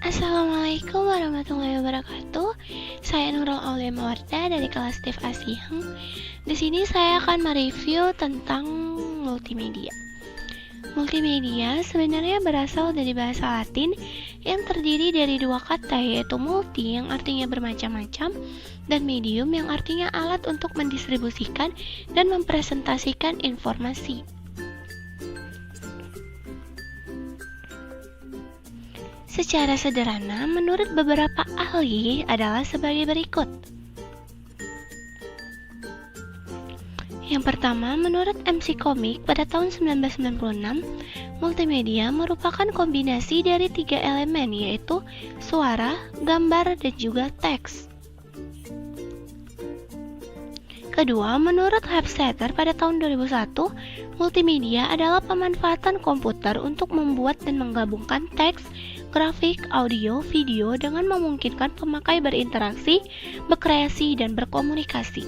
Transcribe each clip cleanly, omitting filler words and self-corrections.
Assalamualaikum warahmatullahi wabarakatuh. Saya Nurul Aulia Mawarda dari kelas TIF Asiheng. Di sini saya akan mereview tentang multimedia. Multimedia sebenarnya berasal dari bahasa Latin yang terdiri dari dua kata, yaitu multi yang artinya bermacam-macam dan medium yang artinya alat untuk mendistribusikan dan mempresentasikan informasi. Secara sederhana, menurut beberapa ahli adalah sebagai berikut. Yang pertama, menurut MC Komik pada tahun 1996, multimedia merupakan kombinasi dari tiga elemen, yaitu suara, gambar, dan juga teks. Kedua, menurut Hofstadter pada tahun 2001, multimedia adalah pemanfaatan komputer untuk membuat dan menggabungkan teks, grafik, audio, video dengan memungkinkan pemakai berinteraksi, berkreasi, dan berkomunikasi.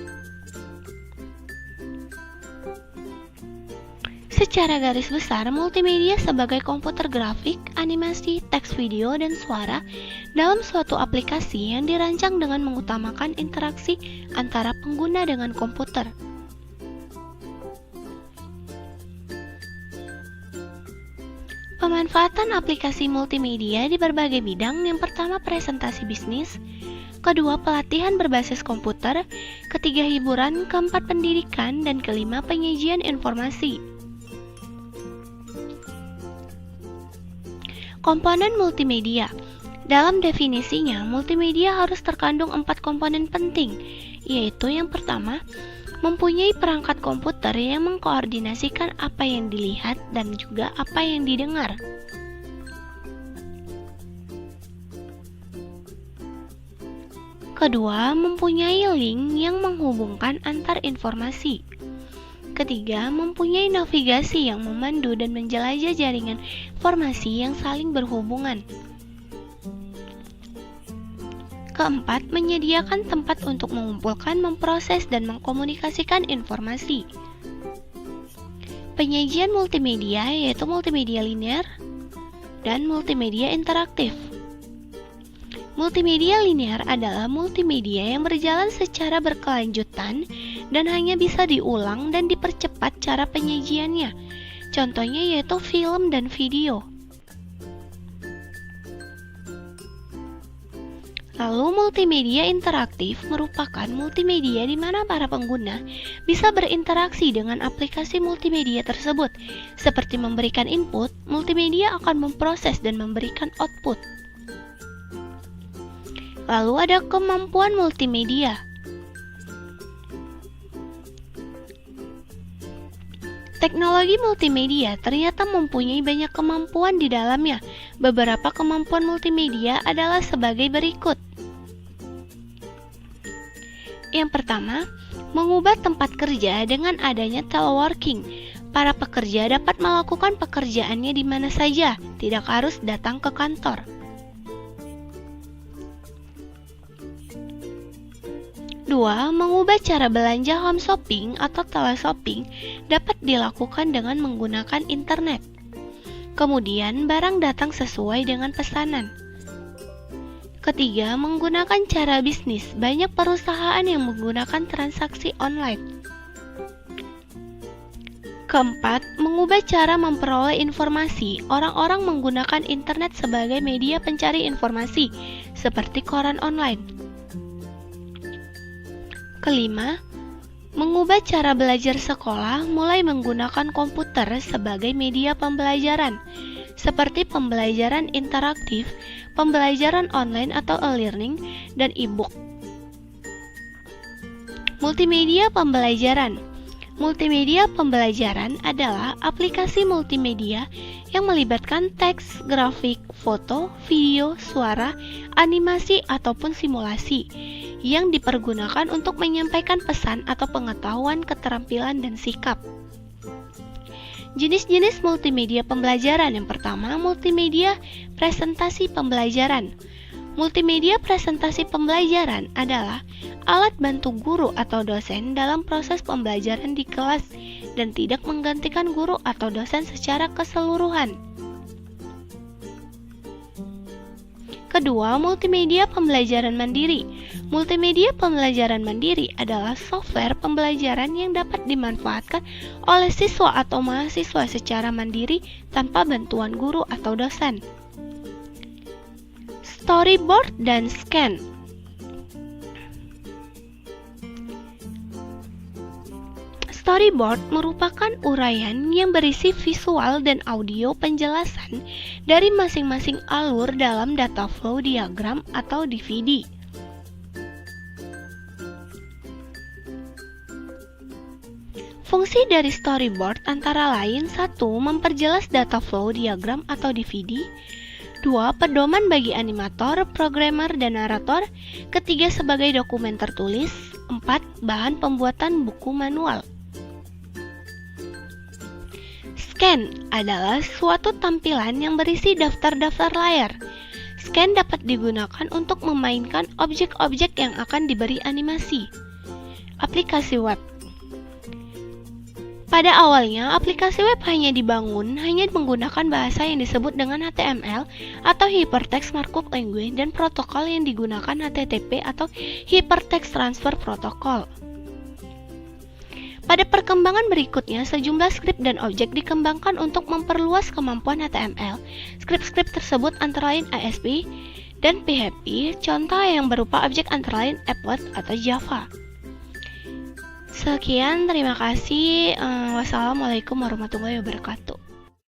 Secara garis besar, multimedia sebagai komputer grafik, animasi, teks video, dan suara dalam suatu aplikasi yang dirancang dengan mengutamakan interaksi antara pengguna dengan komputer. Pemanfaatan aplikasi multimedia di berbagai bidang. Yang pertama, presentasi bisnis. Kedua, pelatihan berbasis komputer. Ketiga, hiburan. Keempat, pendidikan. Dan kelima, penyajian informasi. Komponen multimedia. Dalam definisinya, multimedia harus terkandung 4 komponen penting, yaitu yang pertama, mempunyai perangkat komputer yang mengkoordinasikan apa yang dilihat dan juga apa yang didengar. Kedua, mempunyai link yang menghubungkan antar informasi. Ketiga, mempunyai navigasi yang memandu dan menjelajah jaringan informasi yang saling berhubungan. Keempat, menyediakan tempat untuk mengumpulkan, memproses, dan mengkomunikasikan informasi. Penyajian multimedia yaitu multimedia linear dan multimedia interaktif. Multimedia linear adalah multimedia yang berjalan secara berkelanjutan dan hanya bisa diulang dan dipercepat cara penyajiannya. Contohnya yaitu film dan video. Lalu multimedia interaktif merupakan multimedia di mana para pengguna bisa berinteraksi dengan aplikasi multimedia tersebut. Seperti memberikan input, multimedia akan memproses dan memberikan output. Lalu ada kemampuan multimedia. Teknologi multimedia ternyata mempunyai banyak kemampuan di dalamnya. Beberapa kemampuan multimedia adalah sebagai berikut. Yang pertama, mengubah tempat kerja dengan adanya teleworking. Para pekerja dapat melakukan pekerjaannya di mana saja, tidak harus datang ke kantor. Dua, mengubah cara belanja home shopping atau teleshopping dapat dilakukan dengan menggunakan internet. Kemudian, barang datang sesuai dengan pesanan. Ketiga, menggunakan cara bisnis. Banyak perusahaan yang menggunakan transaksi online. Keempat, mengubah cara memperoleh informasi. Orang-orang menggunakan internet sebagai media pencari informasi, seperti koran online. Kelima, mengubah cara belajar sekolah mulai menggunakan komputer sebagai media pembelajaran, seperti pembelajaran interaktif, pembelajaran online atau e-learning, dan e-book. Multimedia pembelajaran. Multimedia pembelajaran adalah aplikasi multimedia yang melibatkan teks, grafik, foto, video, suara, animasi, ataupun simulasi yang dipergunakan untuk menyampaikan pesan atau pengetahuan, keterampilan, dan sikap. Jenis-jenis multimedia pembelajaran. Yang pertama, multimedia presentasi pembelajaran. Multimedia presentasi pembelajaran adalah alat bantu guru atau dosen dalam proses pembelajaran di kelas dan tidak menggantikan guru atau dosen secara keseluruhan. Kedua, multimedia pembelajaran mandiri. Multimedia pembelajaran mandiri adalah software pembelajaran yang dapat dimanfaatkan oleh siswa atau mahasiswa secara mandiri tanpa bantuan guru atau dosen. Storyboard dan scan. Storyboard merupakan uraian yang berisi visual dan audio penjelasan dari masing-masing alur dalam data flow diagram atau DVD. Fungsi dari storyboard antara lain 1. Memperjelas data flow diagram atau DVD. 2. Pedoman bagi animator, programmer, dan narator. Ketiga, sebagai dokumen tertulis. 4. Bahan pembuatan buku manual. Scan adalah suatu tampilan yang berisi daftar-daftar layar. Scan dapat digunakan untuk memainkan objek-objek yang akan diberi animasi. Aplikasi web. Pada awalnya, aplikasi web hanya menggunakan bahasa yang disebut dengan HTML atau Hypertext Markup Language dan protokol yang digunakan HTTP atau Hypertext Transfer Protocol. Pada perkembangan berikutnya, sejumlah skrip dan objek dikembangkan untuk memperluas kemampuan HTML. Skrip-skrip tersebut antara lain ASP dan PHP, contoh yang berupa objek antara lain Applet atau Java. Sekian, terima kasih. Wassalamualaikum warahmatullahi wabarakatuh.